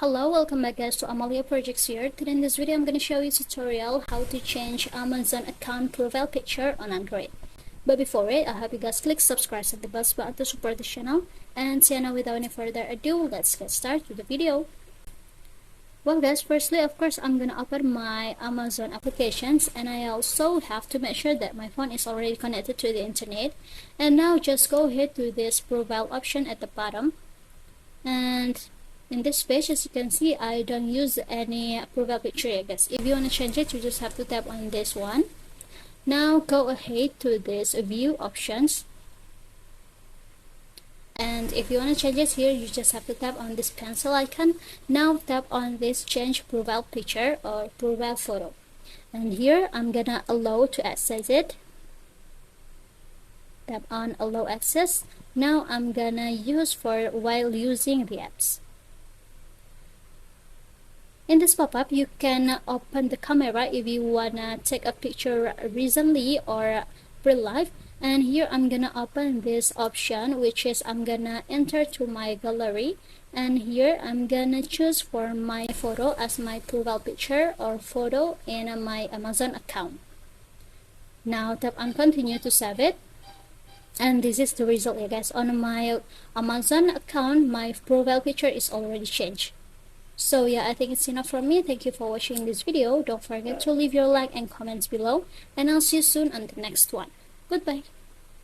Hello, welcome back guys to Amalia Projects here. Today in this video I'm going to show you a tutorial how to change Amazon account profile picture on Android. But before it, I hope you guys click subscribe and the bell button to support the channel. And so now without any further ado, let's get started with the video. Well guys, firstly of course I'm going to open my Amazon applications, and I also have to make sure that my phone is already connected to the internet. And now just go ahead to this profile option at the bottom, and in this page, as you can see, I don't use any profile picture, I guess. If you want to change it, you just have to tap on this one. Now go ahead to this view options, and if you want to change it here, you just have to tap on this pencil icon. Now tap on this change profile picture or profile photo, and here I'm gonna allow to access it. Tap on allow access. Now I'm gonna use for while using the apps. In this pop-up, you can open the camera if you wanna take a picture recently or real life. And here I'm gonna open this option, which is I'm gonna enter to my gallery, and here I'm gonna choose for my photo as my profile picture or photo in my Amazon account. Now tap on continue to save it. And this is the result, you guys. On my Amazon account, my profile picture is already changed. So yeah, I think it's enough from me. Thank you for watching this video. Don't forget to leave your like and comments below, and I'll see you soon on the next one. Goodbye.